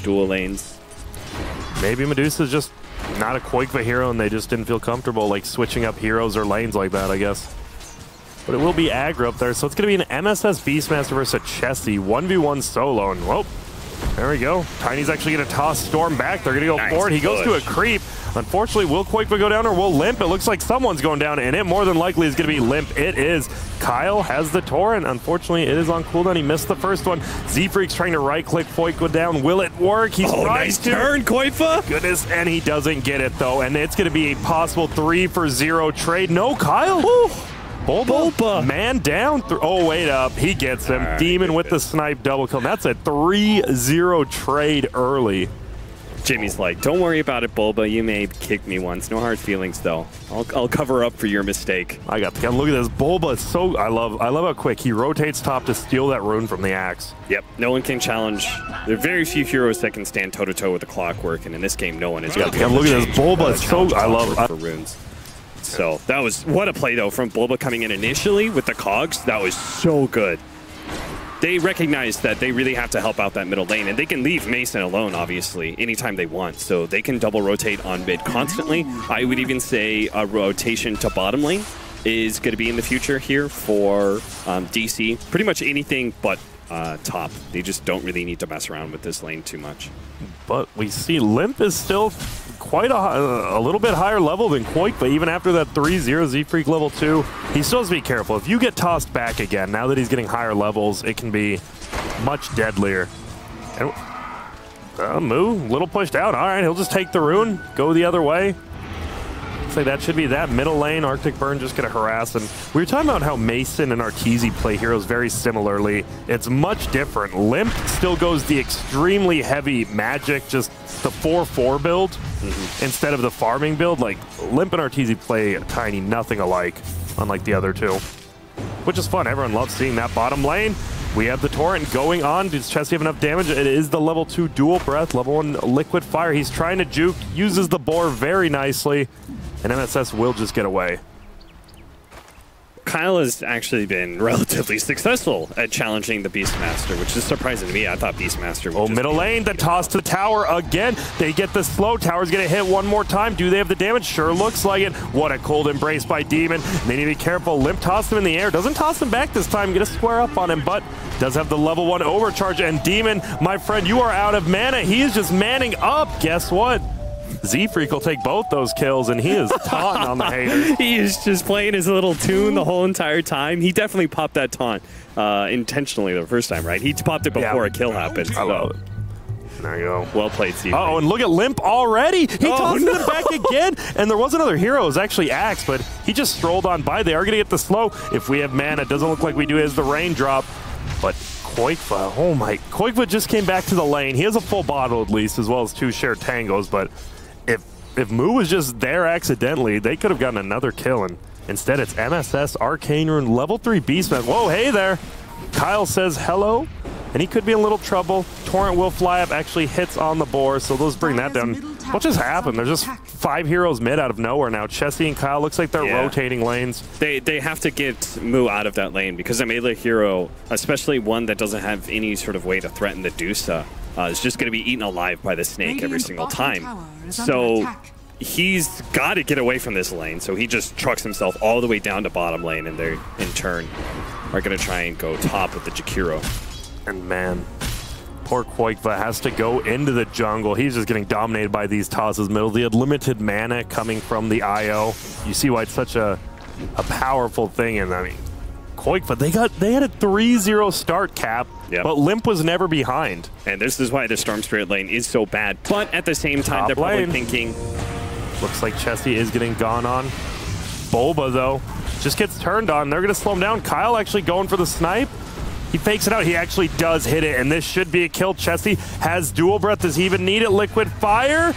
dual lanes. Maybe Medusa's just not a Koikva hero and they just didn't feel comfortable like switching up heroes or lanes like that, I guess. But it will be aggro up there, so it's going to be an MSS Beastmaster versus a Chesty 1v1 solo. And whoa, there we go. Tiny's actually going to toss Storm back. They're going to go forward. He goes to a creep. Unfortunately, will Koikva go down or will Limp? It looks like someone's going down, and it more than likely is going to be Limp. It is. coL has the torrent. Unfortunately, it is on cooldown. He missed the first one. Z-Freak's trying to right-click Koikva down. Will it work? He's nice turn, Koikva. Goodness, and he doesn't get it, though. And it's going to be a possible 3-for-0 trade. No, coL. Woo. Bulba, man down. Oh, wait up. He gets him. Demon with the snipe double kill. That's a 3-0 trade early. Jimmy's like, don't worry about it, Bulba. You may kick me once. No hard feelings, though. I'll cover up for your mistake. I got the gun. Look at this. Bulba is so... I love how quick he rotates top to steal that rune from the axe. Yep. No one can challenge. There are very few heroes that can stand toe-to-toe with the clockwork, and in this game, no one is. Look at this. Bulba is so... I love for runes. So that was... What a play, though, from Bulba coming in initially with the cogs. That was so good. They recognize that they really have to help out that middle lane, and they can leave Mason alone, obviously, anytime they want. So they can double rotate on mid constantly. I would even say a rotation to bottom lane is going to be in the future here for DC. Pretty much anything but top. They just don't really need to mess around with this lane too much. But we see Limp is still quite a little bit higher level than Koikva, even after that 3-0 Z-Freak level 2. He still has to be careful. If you get tossed back again, now that he's getting higher levels, it can be much deadlier. And Moo, little pushed out. All right, he'll just take the rune, go the other way. Looks like that should be that middle lane. Arctic Burn just going to harass him. We were talking about how Mason and Arteezy play heroes very similarly. It's much different. Limp still goes the extremely heavy magic, just the 4-4 build instead of the farming build. Like, Limp and Arteezy play Tiny nothing alike, unlike the other two, which is fun. Everyone loves seeing that bottom lane. We have the torrent going on. Does Chesty have enough damage? It is the level 2 dual breath, level 1 liquid fire. He's trying to juke, uses the boar very nicely, and MSS will just get away. coL has actually been relatively successful at challenging the Beastmaster, which is surprising to me. I thought Beastmaster would middle lane, the toss to the tower again. They get the slow. Tower's going to hit one more time. Do they have the damage? Sure looks like it. What a cold embrace by Demon. They need to be careful. Limp tossed him in the air. Doesn't toss him back this time. Get a square up on him, but does have the level 1 overcharge. And Demon, my friend, you are out of mana. He is just manning up. Guess what? Z-Freak will take both those kills, and he is taunting on the haters. He is just playing his little tune the whole entire time. He definitely popped that taunt intentionally the first time, right? He popped it before a kill happened. I love it. There you go. Well played, Z-Freak. Oh, and look at Limp already. He tosses him back again. And there was another hero. It was actually Axe, but he just strolled on by. They are going to get the slow. If we have mana, it doesn't look like we do as the raindrop. But Koikva, oh my. Koikva just came back to the lane. He has a full bottle at least, as well as 2 shared tangos, but if Moo was just there accidentally, they could have gotten another kill, and instead it's MSS, Arcane Rune, level 3 Beastman. Whoa, hey there. coL says hello, and he could be in a little trouble. Torrent will fly up, actually hits on the boar, so those bring that down. What just happened? There's just 5 heroes mid out of nowhere now. Chesty and coL looks like they're rotating lanes. They have to get Moo out of that lane, because a melee hero, especially one that doesn't have any sort of way to threaten the Dusa, is just going to be eaten alive by the snake every single time. So he's got to get away from this lane. So he just trucks himself all the way down to bottom lane, and they, in turn, are going to try and go top with the Jakiro. And man, poor Koikva has to go into the jungle. He's just getting dominated by these tosses middle. They had limited mana coming from the IO. You see why it's such a powerful thing. And I mean, Koikva, they had a 3-0 start cap, but Limp was never behind. And this is why the Storm Spirit lane is so bad. But at the same time, they're probably thinking... Looks like Chesty is getting gone on. Bulba, though, just gets turned on. They're going to slow him down. coL actually going for the snipe. He fakes it out. He actually does hit it, and this should be a kill. Chesty has dual breath. Does he even need it? Liquid fire?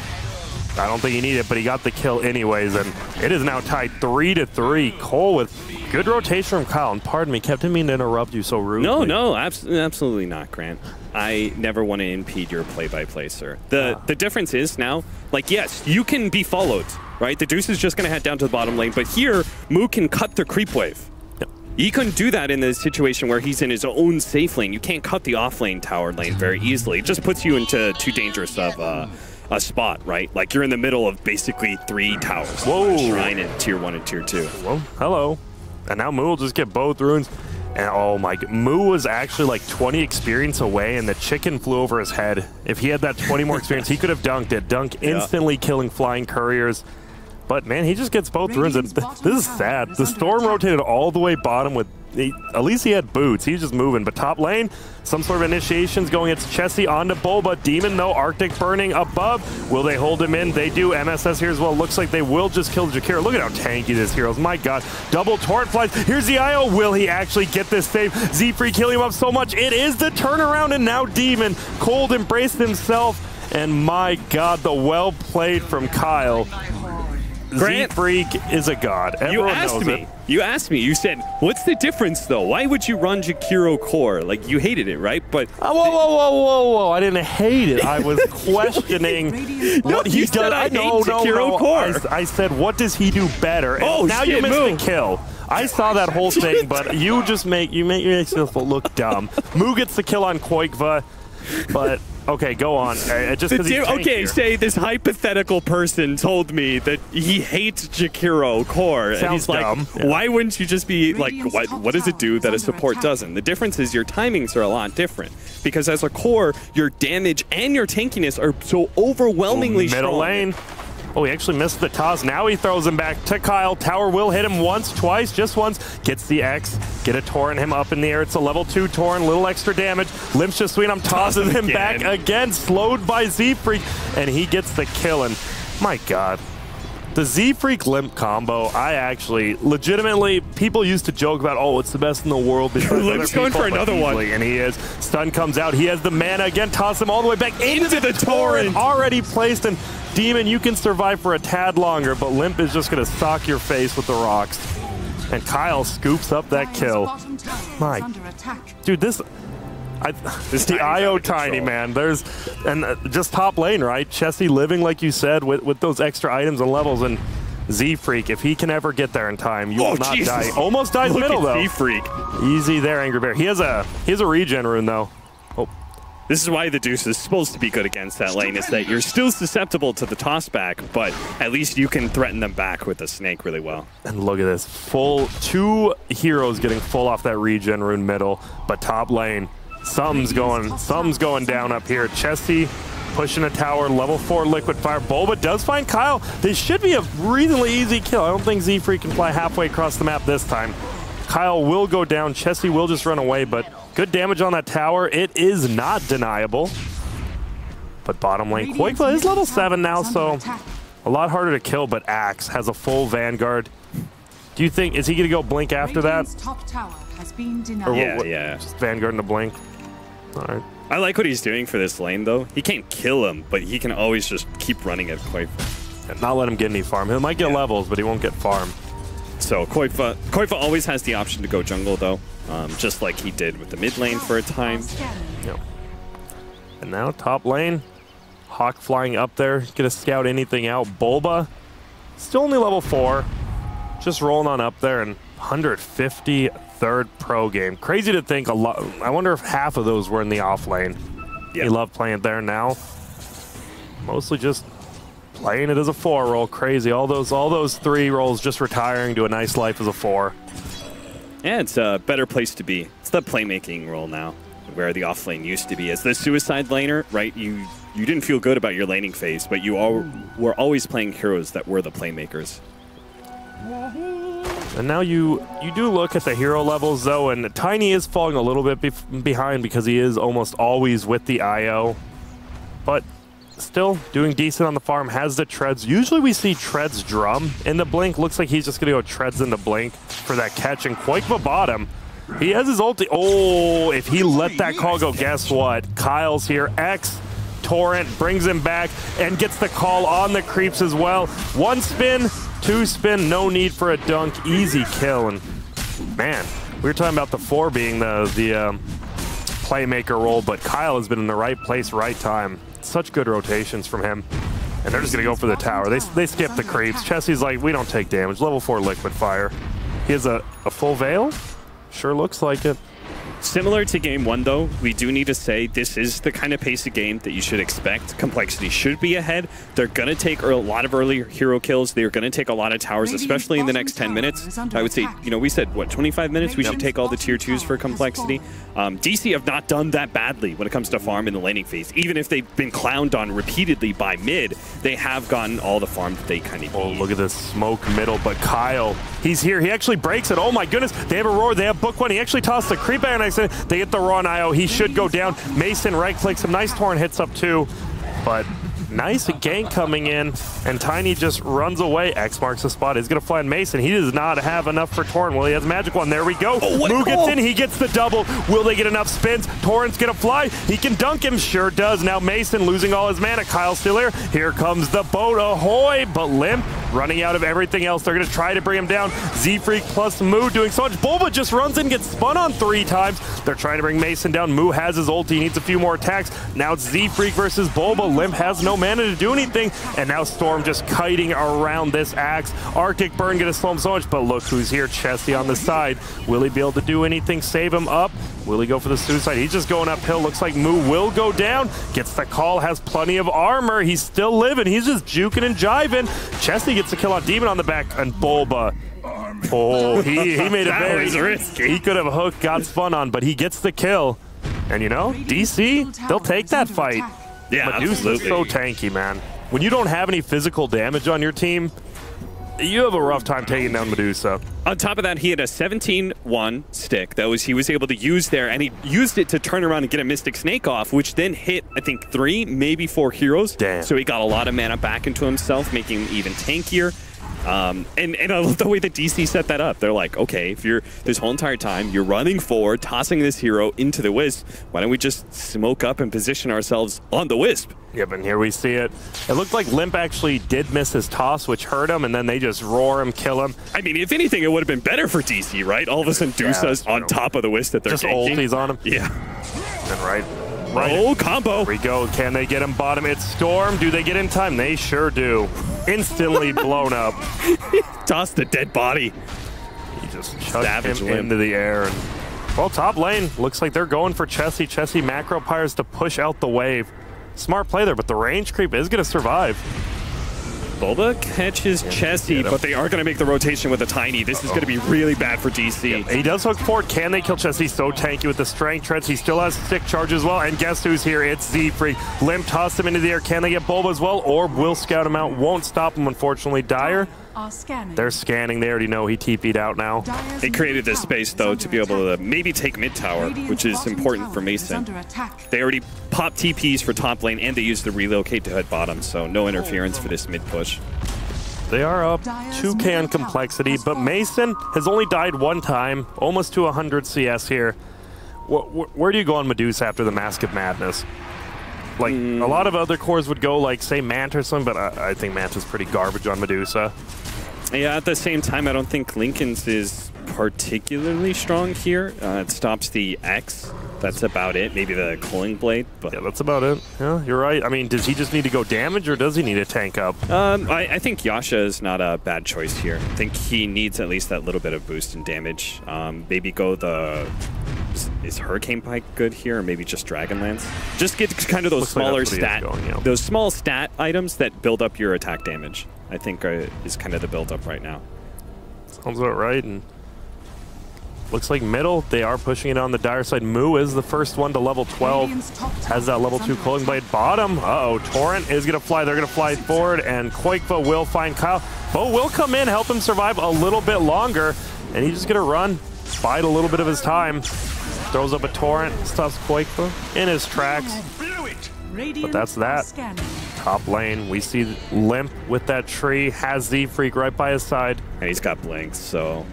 I don't think he needed it, but he got the kill anyways, and it is now tied 3-3. coL with good rotation from coL. And pardon me, Captain, mean to interrupt you so rudely. No, absolutely not, Grant. I never want to impede your play-by-play, sir. The difference is now, like, yes, you can be followed, right? The Deuce is just going to head down to the bottom lane, but here, Moo can cut the creep wave. You couldn't do that in the situation where he's in his own safe lane. You can't cut the off-lane tower lane very easily. It just puts you into too dangerous of a spot, right? Like you're in the middle of basically 3 towers. Whoa. Shrine in tier 1 and tier 2. Well, hello. And now Moo will just get both runes. And oh my, Moo was actually like 20 experience away, and the chicken flew over his head. If he had that 20 more experience, he could have dunked it. Dunk instantly killing flying couriers. But man, he just gets both runes. And this is sad. The Storm rotated all the way bottom with, at least he had boots. He was just moving. But top lane, some sort of initiations going. It's Chessie onto Bulba. Demon though, Arctic burning above. Will they hold him in? They do. MSS here as well. Looks like they will just kill Jakiro. Look at how tanky this hero is. My God. Double torrent flies. Here's the IO. Will he actually get this save? Z-Free killing him up so much. It is the turnaround, and now Demon. cold embraced himself. And my God, the well played from coL. Z-Freak is a god. Everyone knows it. You asked me. You said, what's the difference, though? Why would you run Jakiro core? Like, you hated it, right? But whoa. I didn't hate it. I was questioning what he does. I hate Jakiro core. I said, what does he do better? And now you missed the kill. I saw that whole thing, but you just make yourself look dumb. Moo gets the kill on Koikva, but... Okay, go on. Just okay, say this hypothetical person told me that he hates Jakiro core, and he's like, dumb. why wouldn't you just be like, what does it do that a support doesn't? The difference is your timings are a lot different, because as a core, your damage and your tankiness are so overwhelmingly strong. Middle lane. Oh, he actually missed the toss. Now he throws him back to coL. Tower will hit him once, twice, just once. Gets the X. Get a torrent him up in the air. It's a level 2 torrent. Little extra damage. Limps just sweet. I'm tossing him back again. Slowed by Z-Freak. And he gets the kill. And my God. The Z-Freak Limp combo, I actually, legitimately, people used to joke about, oh, it's the best in the world. Limp's going for another one. And he is. Stun comes out. He has the mana again. Toss him all the way back into the torrent. Already placed. And Demon, you can survive for a tad longer, but Limp is just going to sock your face with the rocks. And coL scoops up that kill. My, dude, this the IO tiny, man. There's, and just top lane, right? Chessie living, like you said, with those extra items and levels, and Z-Freak, if he can ever get there in time, you will not die. Almost dies middle, though. Z-Freak. Easy there, Angry Bear. He has a regen rune, though. Oh. This is why the Deuce is supposed to be good against that lane, is that you're still susceptible to the toss back, but at least you can threaten them back with the snake really well. And look at this. Full 2 heroes getting full off that regen rune middle, but top lane, something's going down up here. Chessie pushing a tower, level 4 liquid fire. Bulba does find coL. This should be a reasonably easy kill. I don't think Z-Freak can fly halfway across the map this time. coL will go down. Chessie will just run away, but good damage on that tower. It is not deniable. But bottom lane, Koikva is level 7 now, so a lot harder to kill, but Axe has a full Vanguard. Do you think, is he going to go Blink after that? Or yeah. Just Vanguard and a Blink. All right. I like what he's doing for this lane, though. He can't kill him, but he can always just keep running at Koikva. And not let him get any farm. He might get levels, but he won't get farm. So Koikva always has the option to go jungle, though, just like he did with the mid lane for a time. Yep. And now top lane, Hawk flying up there, gonna scout anything out. Bulba, still only level 4, just rolling on up there, and 153rd pro game. Crazy to think. I wonder if half of those were in the off lane. Yep. He loved playing it there. Now, mostly just playing it as a 4 roll. Crazy. All those 3 rolls just retiring to a nice life as a 4. Yeah, it's a better place to be. It's the playmaking role now, where the off lane used to be. As the suicide laner, right? You didn't feel good about your laning phase, but you all were always playing heroes that were the playmakers. And now you do look at the hero levels, though, and Tiny is falling a little bit behind because he is almost always with the IO. But still doing decent on the farm, has the treads. Usually we see treads drum in the blink. Looks like he's just going to go treads in the blink for that catch. And Koikva bottom. He has his ulti. Oh, if he let that call go, guess what? coL's here. X, Torrent, brings him back and gets the call on the creeps as well. 1 spin, 2 spin, no need for a dunk. Easy kill. And man, we were talking about the 4 being the playmaker role, but coL has been in the right place, right time. Such good rotations from him. And they're just going to go for the tower. They skip the creeps. Chessie's like, we don't take damage. Level 4 liquid fire. He has a full veil? Sure looks like it. Similar to game one, though, we do need to say this is the kind of pace of game that you should expect. compLexity should be ahead. They're going to take a lot of early hero kills. They're going to take a lot of towers, especially in the next 10 minutes. I would say, you know, we said, what, 25 minutes? We should take all the tier 2s for compLexity. DC have not done that badly when it comes to farm in the laning phase. Even if they've been clowned on repeatedly by mid, they have gotten all the farm that they kind of need. Oh, look at this smoke middle, but coL, he's here. He actually breaks it. Oh my goodness. They have a roar. They have book one. He actually tossed the creep out, and I said they get the raw on IO. He should go down. Mason right clicks him. Nice torrent hits up too, but nice gank coming in, and Tiny just runs away. X marks the spot. He's going to fly on Mason. He does not have enough for Torrent. Well, he has a magic one. There we go. Oh, Moo gets in. He gets the double. Will they get enough spins? Torrent's going to fly. He can dunk him. Sure does. Now Mason losing all his mana. Kyle's still here. Here comes the boat. Ahoy! But Limp running out of everything else. They're going to try to bring him down. Z-Freak plus Moo doing so much. Bulba just runs in, gets spun on 3 times. They're trying to bring Mason down. Moo has his ulti. He needs a few more attacks. Now it's Z-Freak versus Bulba. Limp has no mana to do anything. And now Storm just kiting around this axe. Arctic Burn going to slow him so much, but look who's here. Chesty on the side. Will he be able to do anything? Save him up? Will he go for the suicide? He's just going uphill. Looks like Moo will go down. Gets the call, has plenty of armor. He's still living. He's just juking and jiving. Chesty gets a kill on Demon on the back, and Bulba. Oh, he made it very risky. He could have hooked, got spun on, but he gets the kill. And you know, DC, they'll take that fight. Yeah, Medusa's so tanky, man. When you don't have any physical damage on your team, you have a rough time taking down Medusa. On top of that, he had a 17-1 stick that he was able to use there, and he used it to turn around and get a Mystic Snake off, which then hit, I think, 3, maybe 4 heroes. Damn. So he got a lot of mana back into himself, making him even tankier. And I love the way that DC set that up. They're like, okay, if you're this whole entire time, you're running forward, tossing this hero into the Wisp, why don't we just smoke up and position ourselves on the Wisp? Yep, and here we see it. It looked like Limp actually did miss his toss, which hurt him, and then they just roar him, kill him. I mean, if anything, it would have been better for DC, right? All of a sudden, Dusa's on top of the Wisp that they're taking. Just ulties on him. Yeah. And right. Oh, combo. Here we go. Can they get him bottom? It's Storm. Do they get in time? They sure do. Instantly blown up. Toss the dead body. He just chucked him into the air. And, well, top lane. Looks like they're going for Chessie. Chessie macro pyres to push out the wave. Smart play there, but the range creep is going to survive. Bulba catches Chessie, but they are going to make the rotation with a Tiny. This is going to be really bad for DC. Yep. He does hook forward. Can they kill Chessie? So tanky with the strength treads. He still has stick charge as well. And guess who's here? It's Z-Freak. Limp tossed him into the air. Can they get Bulba as well? Or will scout him out? Won't stop him, unfortunately. Dire. They're scanning. They already know he TP'd out now. They created this space, though, to be able to maybe take mid tower, which is important for Mason. They already popped TPs for top lane, and they used the relocate to head bottom, so no interference for this mid push. They are up 2K on compLexity, but Mason has only died 1 time, almost to 100 CS here. Where do you go on Medusa after the Mask of Madness? Like, a lot of other cores would go, like, say, Manta or something, but I think Manta's pretty garbage on Medusa. Yeah, at the same time, I don't think Lincoln's is particularly strong here. It stops the X. That's about it. Maybe the Culling Blade. But yeah, that's about it. Yeah, you're right. I mean, does he just need to go damage, or does he need to tank up? I think Yasha is not a bad choice here. I think he needs at least that little bit of boost in damage. Maybe go the... Is Hurricane Pike good here, or maybe just Dragonlance? Just get kind of those smaller those small stat items that build up your attack damage. I think is kind of the build up right now. Sounds about right. And looks like middle, they are pushing it on the Dire side. Moo is the first one to level 12. Has that level 2 Culling Blade. Bottom. Uh-oh, Torrent is going to fly. They're going to fly forward, and Quakeba will find Kyle. Bo will come in, help him survive a little bit longer, and he's just going to run, bide a little bit of his time. Throws up a Torrent, stuffs Quakeba in his tracks. But that's that. Top lane, we see Limp with that tree, has Z-Freak right by his side. And he's got blinks, so...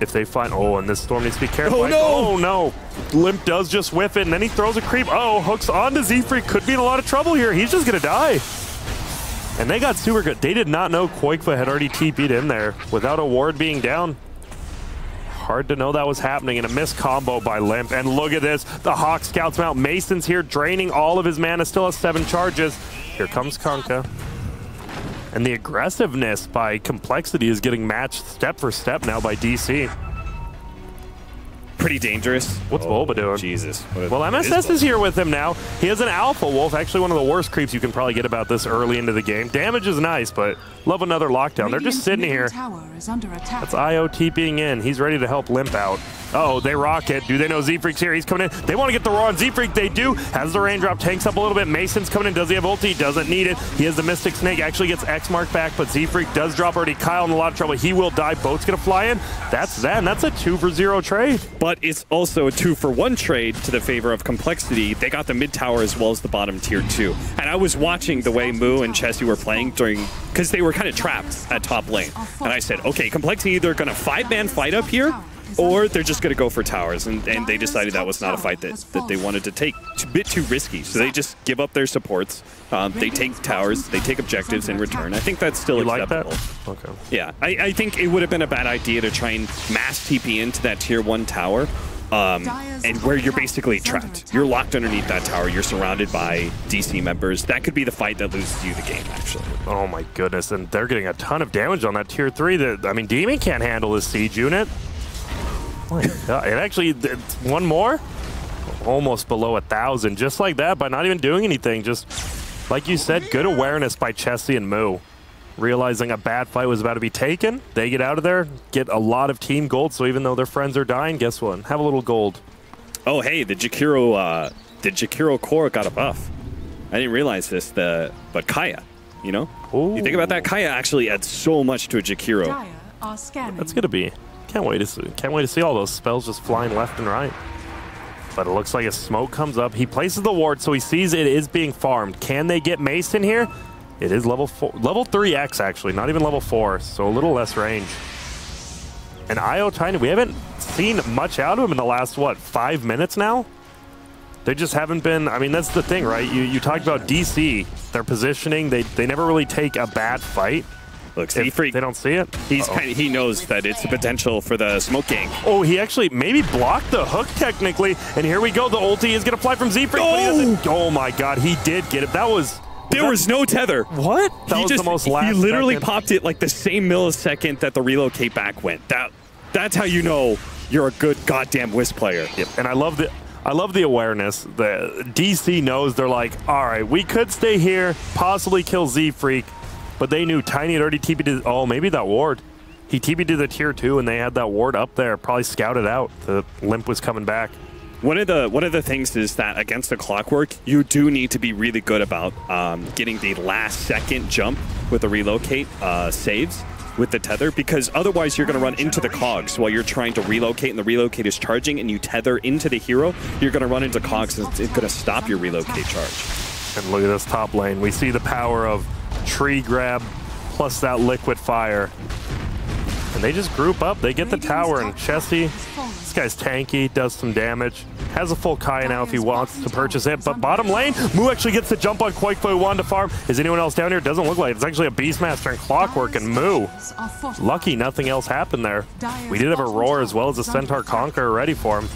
If they find... Oh, and this Storm needs to be careful. Oh, no! Oh, no! Limp does just whiff it, and then he throws a creep. Oh, hooks onto Z-Freak. Could be in a lot of trouble here. He's just going to die. And they got super good. They did not know Quakeba had already TP'd in there without a ward being down. Hard to know that was happening, and a missed combo by Limp. And look at this. The Hawk scouts him out. Mason's here, draining all of his mana. Still has 7 charges. Here comes Kunkka. And the aggressiveness by compLexity is getting matched step for step now by DC. pretty dangerous. What's Bulba doing? Jesus. Well, MSS is here with him now. He has an Alpha Wolf, actually one of the worst creeps you can probably get about this early into the game. Damage is nice, but love another lockdown. They're just sitting here. That's IO TPing in. He's ready to help Limp out. Uh-oh, they rock it. Do they know Z-Freak's here? He's coming in. They want to get the raw on Z-Freak. They do. Has the raindrop. Tanks up a little bit. Mason's coming in. Does he have ulti? He doesn't need it. He has the Mystic Snake. Actually gets X-Mark back, but Z-Freak does drop already. Kyle in a lot of trouble. He will die. Boat's going to fly in. That's that, and that's a 2-for-0 trade. But it's also a 2-for-1 trade to the favor of compLexity. They got the mid tower as well as the bottom tier 2. And I was watching the way Moo and Chessie were playing during, because they were kind of trapped at top lane. And I said, okay, compLexity either going to 5-man fight up here, or they're just going to go for towers, and they decided that was not a fight that they wanted to take. It's a bit too risky, so they just give up their supports. They take towers, they take objectives in return. I think that's still acceptable. Like that? Okay. Yeah, I think it would have been a bad idea to try and mass TP into that tier 1 tower, and where you're basically trapped. You're locked underneath that tower. You're surrounded by DC members. That could be the fight that loses you the game, actually. Oh my goodness, and they're getting a ton of damage on that tier 3. I mean, Demon can't handle this siege unit. Oh my God. It actually, it's one more, almost below 1,000, just like that, by not even doing anything. Just like you said, good awareness by Chessie and Moo. Realizing a bad fight was about to be taken, they get out of there, get a lot of team gold, so even though their friends are dying, guess what? Have a little gold. Oh, hey, the Jakiro core got a buff. I didn't realize this, but Kaya, you know? Ooh. You think about that, Kaya actually adds so much to a Jakiro. That's gonna be... Can't wait to see all those spells just flying left and right. But it looks like a smoke comes up. He places the ward, so he sees it is being farmed. Can they get Mason here? It is level 3X actually, not even level 4, so a little less range. And IO Tiny, we haven't seen much out of him in the last, what, 5 minutes now? They just haven't been, I mean, that's the thing, right? You talked about DC, their positioning, they never really take a bad fight. Look, Z-Freak, they don't see it. He knows that it's a potential for the smoke gank. Oh, he actually maybe blocked the hook technically, and here we go. The ulti is gonna fly from Z-Freak, but he doesn't. Oh my God, he did get it. There was no tether. What? He literally popped it like the same millisecond that the relocate back went. That's how you know you're a good goddamn Wisp player. Yep. And I love the awareness. The DC knows, they're like, all right, we could stay here, possibly kill Z-Freak. But they knew Tiny had already TP'd to, oh, maybe that ward. He TP'd to the tier 2, and they had that ward up there, probably scouted out. The Limp was coming back. One of the things is that against the Clockwork, you do need to be really good about getting the last second jump with the relocate saves with the tether, because otherwise you're going to run into the cogs while you're trying to relocate, and the relocate is charging, and you tether into the hero, you're going to run into cogs, and it's going to stop your relocate charge. And look at this top lane. We see the power of tree grab plus that liquid fire, and they just group up. They get the tower, and Chessie, this guy's tanky, does some damage, has a full Kaya now if he wants to purchase it. But bottom lane, Moo actually gets the jump on Quake for one to farm. Is anyone else down here? It doesn't look like it. It's actually a Beastmaster and Clockwork, and Moo, lucky nothing else happened there. We did have a Roar as well as a Centaur Conqueror ready for him.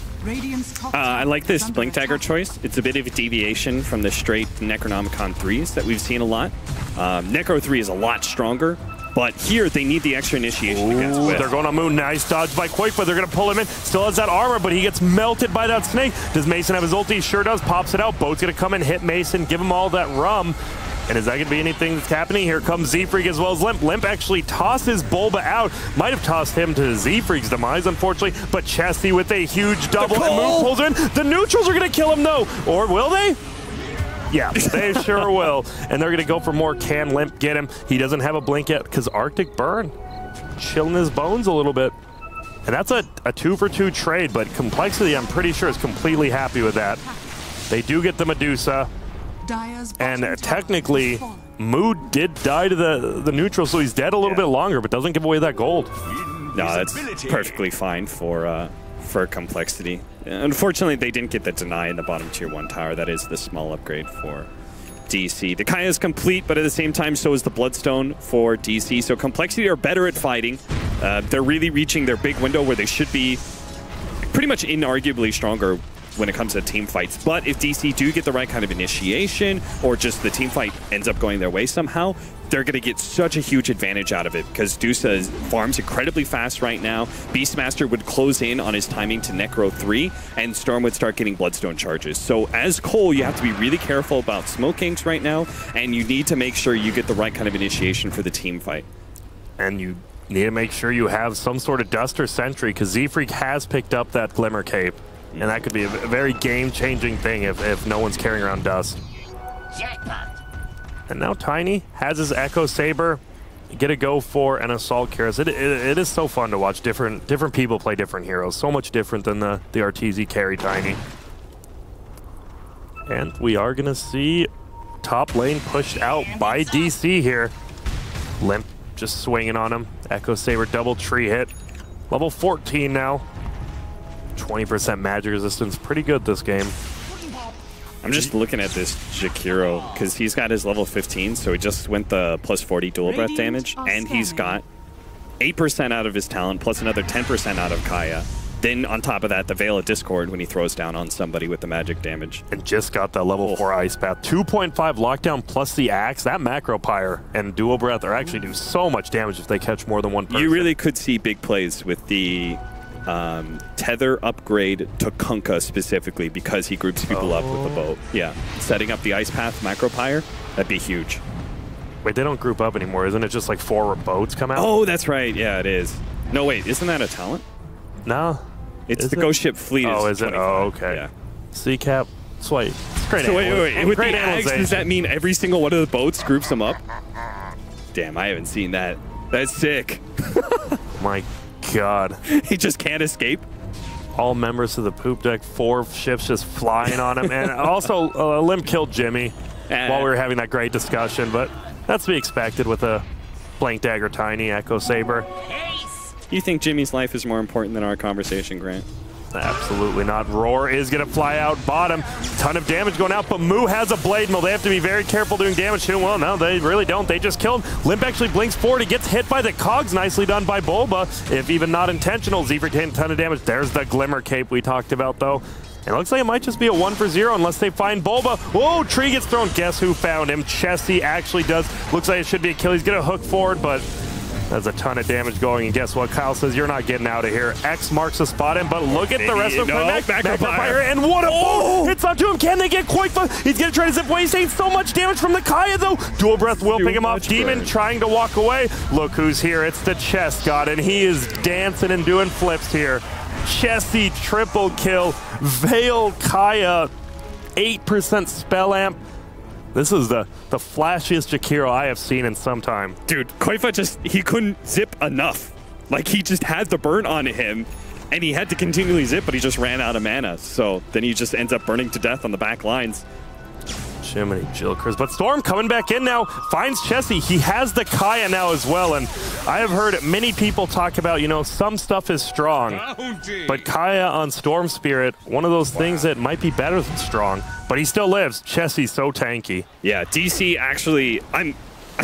I like this Blink Dagger choice. It's a bit of a deviation from the straight Necronomicon 3s that we've seen a lot. Necro 3 is a lot stronger, but here they need the extra initiation against Whip. They're going on Moon. Nice dodge by Quake, but they're going to pull him in. Still has that armor, but he gets melted by that snake. Does Mason have his ulti? He sure does. Pops it out. Boat's going to come in, hit Mason, give him all that rum. And is that going to be anything that's happening? Here comes Z-Freak as well as Limp. Limp actually tosses Bulba out. Might have tossed him to Z-Freak's demise, unfortunately. But Chessie with a huge double, and Moon pulls in. The neutrals are going to kill him, though. Or will they? Yeah, they sure will. And they're going to go for more. Can Limp get him? He doesn't have a blink yet because Arctic Burn chilling his bones a little bit. And that's a 2-for-2 trade, but compLexity, I'm pretty sure, is completely happy with that. They do get the Medusa. And technically, Moo did die to the neutral, so he's dead a little bit longer, but doesn't give away that gold. No, that's perfectly fine for compLexity. Unfortunately, they didn't get the deny in the bottom tier 1 tower. That is the small upgrade for DC. The Kaya is complete, but at the same time, so is the Bloodstone for DC. So compLexity are better at fighting. They're really reaching their big window where they should be pretty much inarguably stronger when it comes to team fights. But if DC do get the right kind of initiation, or just the team fight ends up going their way somehow, they're going to get such a huge advantage out of it, because Dusa farms incredibly fast right now. Beastmaster would close in on his timing to Necro 3, and Storm would start getting Bloodstone charges. So as coL, you have to be really careful about smoke ganks right now, and you need to make sure you get the right kind of initiation for the team fight. And you need to make sure you have some sort of Dust or Sentry, because Z-Freak has picked up that Glimmer Cape, and that could be a very game-changing thing if no one's carrying around Dust. And now Tiny has his Echo Saber. Get a go for an Assault Cuirass. It is so fun to watch different people play different heroes. So much different than the Arteezy carry Tiny. And we are going to see top lane pushed out by DC here. Limp just swinging on him. Echo Saber double tree hit. Level 14 now. 20% magic resistance. Pretty good this game. I'm just looking at this Jakiro, because he's got his level 15, so he just went the plus 40 dual breath damage, and he's got 8% out of his talent, plus another 10% out of Kaya. Then on top of that, the Veil of Discord when he throws down on somebody with the magic damage. And just got the level 4 Ice Path. 2.5 lockdown plus the Axe. That Macro Pyre and Dual Breath are actually do so much damage if they catch more than one person. You really could see big plays with the tether upgrade to Kunkka specifically, because he groups people up with the boat. Yeah, setting up the Ice Path Macro Pyre, that'd be huge. Wait, they don't group up anymore. Isn't it just like 4 boats come out? Oh, that's right. Yeah, it is. No, wait, isn't that a talent? No. It's the Ghost Ship Fleet. Oh, is it? Oh, okay. Yeah. C-Cap. Sweet. Great. So wait. With great the Axe, does that mean every single one of the boats groups them up? Damn, I haven't seen that. That's sick. My God. He just can't escape. All members of the poop deck, 4 ships just flying on him. And also, Limp killed Jimmy while we were having that great discussion, but that's to be expected with a Blank Dagger Tiny Echo Saber. You think Jimmy's life is more important than our conversation, Grant? Absolutely not. Roar is going to fly out bottom. Ton of damage going out, but Moo has a Blade Mill. They have to be very careful doing damage to him. Well, no, they really don't. They just killed him. Limp actually blinks forward. He gets hit by the cogs. Nicely done by Bulba. If even not intentional, Z-Freak taking a ton of damage. There's the Glimmer Cape we talked about, though. And it looks like it might just be a 1 for 0 unless they find Bulba. Whoa, tree gets thrown. Guess who found him? Chessie actually does. Looks like it should be a kill. He's going to hook forward, but there's a ton of damage going, and guess what? Kyle says, you're not getting out of here. X marks the spot in, but look at the rest of the Macro-Pyre, and what a bolt! Hits onto him. Can they get Koifa? He's going to try to zip away. He's taking so much damage from the Kaya, though. Dual Breath will pick him off. Demon trying to walk away. Look who's here. It's the Chest God, and he is dancing and doing flips here. Chessie triple kill. Veil Kaya, 8% spell amp. This is the flashiest Jakiro I have seen in some time. Dude, Koifa he couldn't zip enough. Like, he just had the burn on him, and he had to continually zip, but he just ran out of mana. So then he just ends up burning to death on the back lines. Jiminy Jilkers. But Storm coming back in now, finds Chessie. He has the Kaya now as well, and I have heard many people talk about, you know, some stuff is strong, but Kaya on Storm Spirit, one of those things that might be better than strong, but he still lives. Chessie's so tanky. Yeah, DC actually, I'm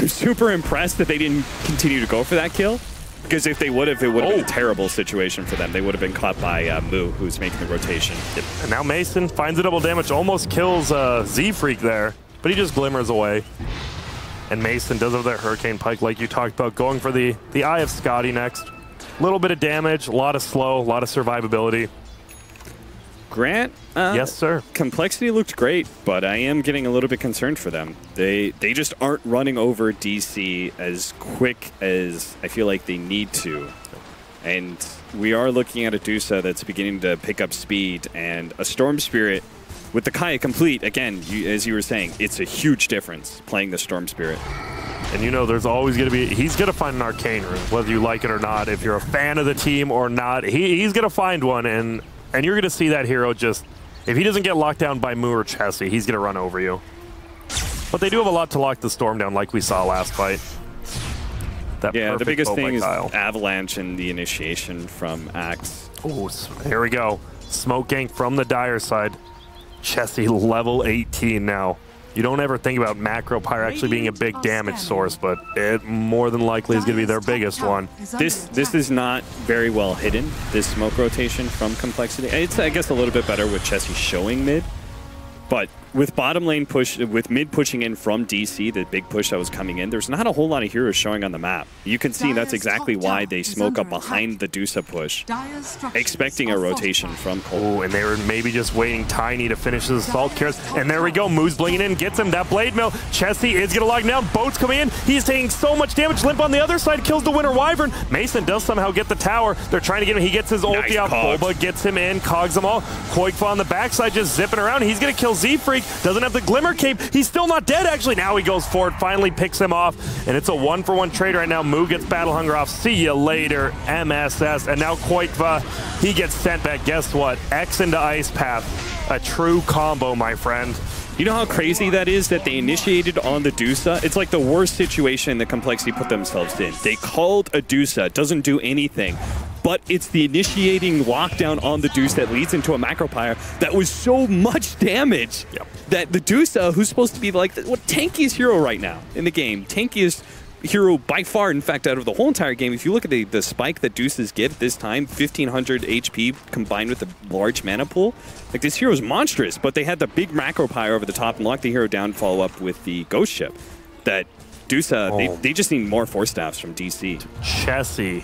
super impressed that they didn't continue to go for that kill, because if they would have, it would have been a terrible situation for them. They would have been caught by Moo, who's making the rotation. And now Mason finds a double damage, almost kills Z-Freak there, but he just glimmers away. And Mason does have that Hurricane Pike like you talked about, going for the Eye of Scotty next. A little bit of damage, a lot of slow, a lot of survivability. Grant? Yes, sir. compLexity looked great, but I am getting a little bit concerned for them. They just aren't running over DC as quick as I feel like they need to. And we are looking at a Dusa that's beginning to pick up speed, and a Storm Spirit with the Kaya complete, again, as you were saying, it's a huge difference playing the Storm Spirit. And you know, there's always going to be, he's going to find an Arcane Rune, whether you like it or not, if you're a fan of the team or not, he's going to find one, and you're going to see that hero just, if he doesn't get locked down by Moo or Chessie, he's going to run over you. But they do have a lot to lock the Storm down, like we saw last fight. Yeah, the biggest thing is Avalanche and the initiation from Axe. Oh, here we go. Smoke gank from the Dire side. Chessie level 18 now. You don't ever think about macro pyre actually being a big damage source, but it more than likely is going to be their biggest one. This is not very well hidden, this smoke rotation from compLexity. It's, I guess, a little bit better with Chessie showing mid. But with bottom lane push, with mid pushing in from DC, the big push that was coming in, there's not a whole lot of heroes showing on the map. You can see that's exactly why they smoke up behind the Dusa push, expecting a rotation from coL. Oh, and they were maybe just waiting Tiny to finish his assault carries. And there we go, Moose blinging in, gets him that blade mill. Chessie is going to lock down, Boat's coming in. He's taking so much damage. Limp on the other side kills the Winter Wyvern. Mason does somehow get the tower. They're trying to get him. He gets his ulti off. Bulba gets him in, cogs them all. coiKFA on the backside just zipping around. He's going to kill Z-Freak. Doesn't have the Glimmer Cape. He's still not dead, actually. Now he goes forward, finally picks him off, and it's a 1-for-1 trade right now. Moo gets Battle Hunger off. See you later, MSS. And now coiKFA, he gets sent back. Guess what? X into Ice Path. A true combo, my friend. You know how crazy that is that they initiated on the Dusa? It's like the worst situation that compLexity put themselves in. They called a Dusa, doesn't do anything, but it's the initiating lockdown on the Deuce that leads into a macro pyre that was so much damage that the Dusa, who's supposed to be like the tankiest hero right now in the game, tankiest hero by far, in fact, out of the whole entire game. If you look at the spike that Deuces get at this time, 1500 HP combined with a large mana pool, like this hero is monstrous, but they had the big macro pyre over the top and locked the hero down, follow up with the ghost ship. That Dusa, they just need more force staffs from DC. Chessie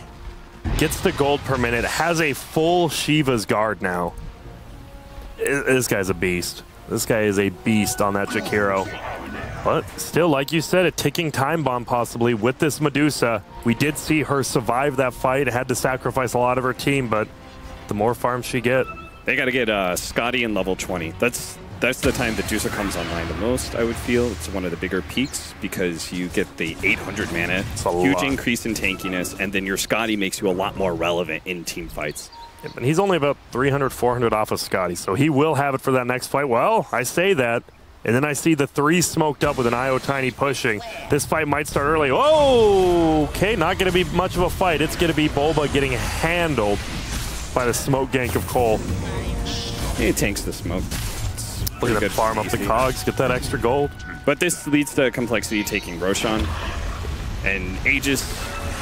gets the gold per minute, has a full Shiva's guard now. This guy's a beast. This guy is a beast on that Jakiro. But still, like you said, a ticking time bomb possibly with this Medusa. We did see her survive that fight, had to sacrifice a lot of her team, but the more farms she get. They got to get Scotty in level 20. That's the time that Dusa comes online the most, I would feel. It's one of the bigger peaks because you get the 800 mana, huge increase in tankiness, and then your Scotty makes you a lot more relevant in team fights. And he's only about 300, 400 off of Scotty, so he will have it for that next fight. Well, I say that, and then I see the 3 smoked up with an IO Tiny pushing. This fight might start early. Oh, okay, not going to be much of a fight. It's going to be Bulba getting handled by the smoke gank of coL. He tanks the smoke. Look at that, farm up the cogs, get that extra gold. But this leads to compLexity taking Roshan, and Aegis,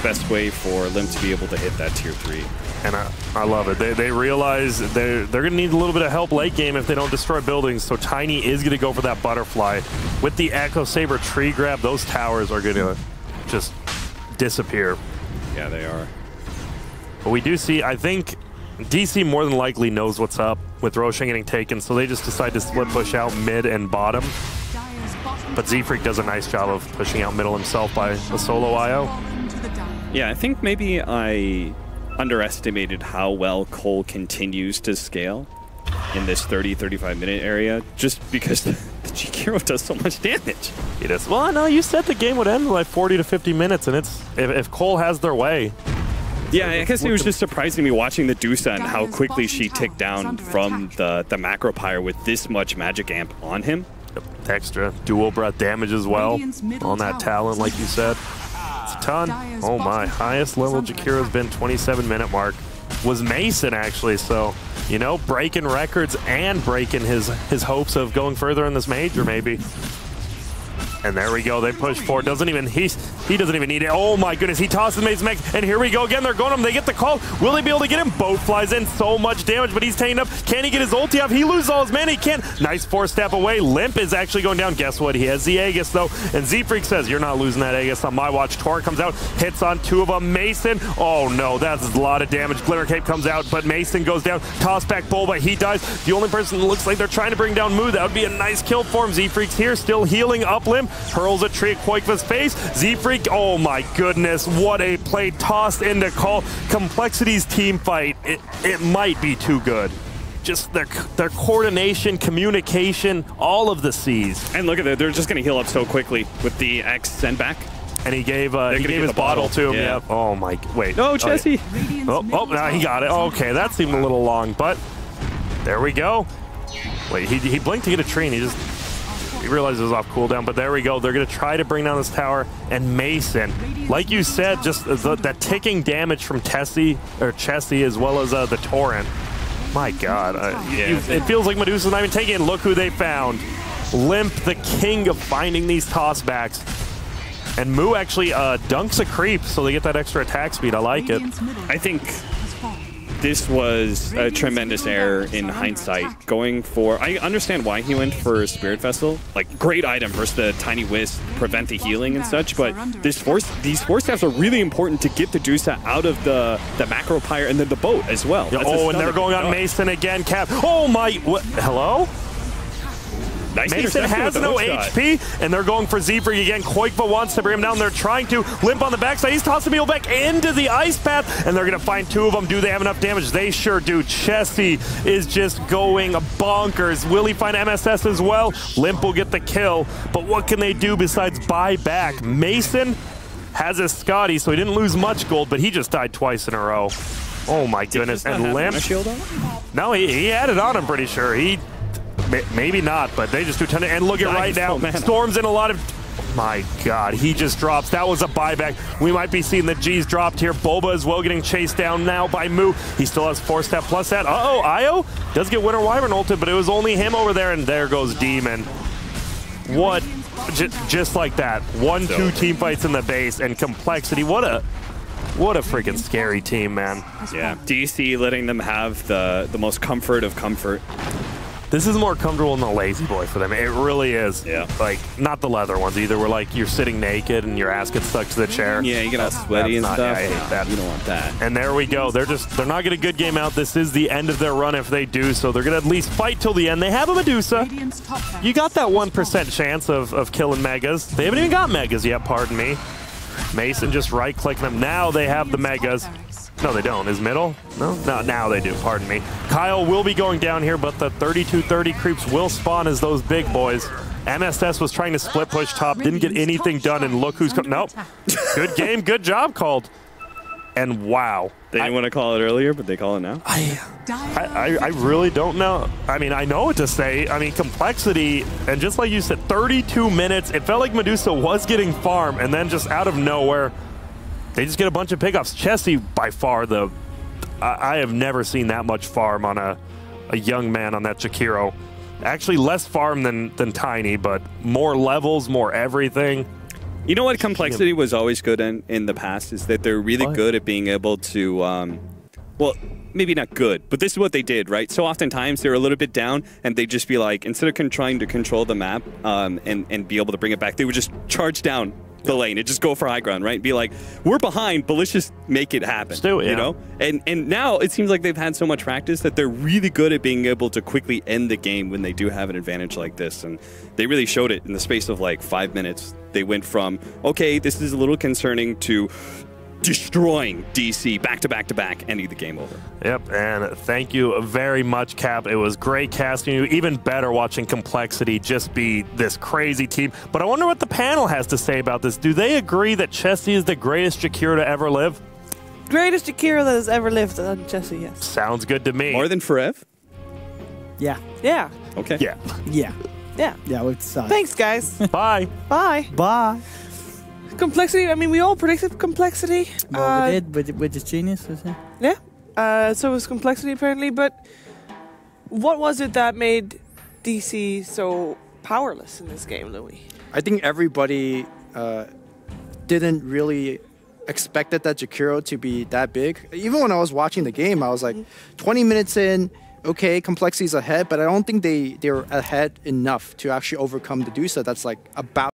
best way for Limp to be able to hit that tier 3. And I love it. They realize they're going to need a little bit of help late game if they don't destroy buildings, so Tiny is going to go for that butterfly. With the Echo Saber tree grab, those towers are going to just disappear. Yeah, they are. But we do see, I think, DC more than likely knows what's up with Roshan getting taken, so they just decide to split push out mid and bottom. But Z-Freak does a nice job of pushing out middle himself by the solo IO. Yeah, I think maybe I underestimated how well coL continues to scale in this 30-35 minute area, just because the Jakiro does so much damage. He does. Well, no, you said the game would end in like 40 to 50 minutes, and it's if coL has their way. Yeah, I guess it was just surprising me watching the Dusa and how quickly she ticked down from the macro pyre with this much magic amp on him. Extra dual breath damage as well on that talent, like you said. It's a ton. Oh my, highest level Jakiro's been 27-minute mark. Was Mason, actually, so, you know, breaking records and breaking his hopes of going further in this major, maybe. And there we go, they push forward. He doesn't even need it. Oh my goodness, he tosses Mason mech, and here we go again. They're going him, they get the call. Will they be able to get him? Boat flies in, so much damage, but he's taken up. Can he get his ulti off? He loses all his mana, he can't. Nice 4-step away. Limp is actually going down. Guess what? He has the Aegis though, and Z-Freak says, you're not losing that Aegis on my watch. Tor comes out, hits on 2 of them. Mason, oh no, that's a lot of damage. Glimmer Cape comes out, but Mason goes down. Toss back Bulba, he dies. The only person that looks like they're trying to bring down Moo, that would be a nice kill for him. Z-Freak's here, still healing up Limp, hurls a tree at coiKFA's face. Z-Freak, oh my goodness, what a play, tossed into coL. compLexity's team fight, it might be too good. Just their coordination, communication, all of the C's. And look at that, they're just going to heal up so quickly with the X send back. And he gave his bottle to him. Yeah. Yep. Oh my, wait. No, Chessie. Oh, now he got it. Okay, that seemed a little long, but there we go. Wait, he blinked to get a tree, and he realized it was off cooldown, but there we go. They're going to try to bring down this tower, and Mason, like you said, just that ticking damage from Chessie, as well as the Torrent. My God. It feels like Medusa's not even taking it. Look who they found. Limp, the king of finding these tossbacks. And Moo actually dunks a creep, so they get that extra attack speed. I like it. I think this was a tremendous error in hindsight. Going for, I understand why he went for Spirit Vessel. Like, great item versus the Tiny Wisp, prevent the healing and such, but these force staffs are really important to get the Dusa out of the macro pyre and then the boat as well. Yeah, oh, and they're going on Mason again, Cap. Oh my, what, hello? Nice Mason has no HP, and they're going for Zebra again. Koikva wants to bring him down. They're trying to. Limp on the backside. He's tossing Mule back into the ice path, and they're going to find two of them. Do they have enough damage? They sure do. Chessie is just going bonkers. Will he find MSS as well? Limp will get the kill, but what can they do besides buy back? Mason has a Scotty, so he didn't lose much gold, but he just died twice in a row. Oh my goodness. And Limp. No, he had it on, I'm pretty sure. Maybe not, but they just do a ton of, and look at right now, Storm's in a lot of, oh my God, he just drops. That was a buyback. We might be seeing the G's dropped here. Boba as well getting chased down now by Moo. He still has 4-step plus that. Uh-oh, Io does get Winter Wyvern ulted, but it was only him over there, and there goes Demon. What, just like that. 1-2 team fights in the base, and compLexity, what a freaking scary team, man. Yeah, DC letting them have the most comfort of comfort. This is more comfortable than the lazy boy for them. It really is. Yeah. Like, not the leather ones either, where like you're sitting naked and your ass gets stuck to the chair. Yeah, you get all sweaty and stuff. Yeah, I hate that. You don't want that. And there we go. They're not getting a good game out. This is the end of their run if they do, so they're going to at least fight till the end. They have a Medusa. You got that 1% chance of killing Megas. They haven't even got Megas yet, pardon me. Mason just right-clicking them. Now they have the Megas. No, they don't. Is middle? No, now they do. Pardon me. coL will be going down here, but the 32-30 creeps will spawn as those big boys. MSS was trying to split push top, didn't get anything done, and look who's coming. Nope. Good game, good job called. And wow. They didn't want to call it earlier, but they call it now? I really don't know. I mean, I know what to say. I mean, compLexity, and just like you said, 32 minutes. It felt like Medusa was getting farm, and then just out of nowhere, they just get a bunch of pickoffs. Chessie, by far, I have never seen that much farm on a young man on that Jakiro. Actually, less farm than Tiny, but more levels, more everything. You know what compLexity was always good in the past is that they're really good at being able to, well, maybe not good, but this is what they did, right? So oftentimes they're a little bit down, and they'd just be like, instead of trying to control the map and be able to bring it back, they would just charge down the lane and just go for high ground, right? Be like, we're behind, but let's just make it happen. Let's do it, you know? And now it seems like they've had so much practice that they're really good at being able to quickly end the game when they do have an advantage like this. And they really showed it in the space of like 5 minutes. They went from, okay, this is a little concerning, to destroying DC back to back, ending the game over. Yep, and thank you very much, Cap. It was great casting you. Even better watching compLexity just be this crazy team. But I wonder what the panel has to say about this. Do they agree that Chessie is the greatest Jakiro to ever live? Greatest Jakiro that has ever lived on Chessie, yes. Sounds good to me. More than Forev? Yeah. Yeah. Okay. Yeah. Yeah. Yeah. Yeah, it's Thanks, guys. Bye. Bye. Bye. compLexity, I mean, we all predicted compLexity. Well, we did with the genius, is it? Yeah. So was compLexity apparently, but what was it that made DC so powerless in this game, Louis? I think everybody didn't really expected that Jakiro to be that big. Even when I was watching the game, I was like, 20 minutes in, okay, compLexity's ahead, but I don't think they're ahead enough to actually overcome the Dusa that's like about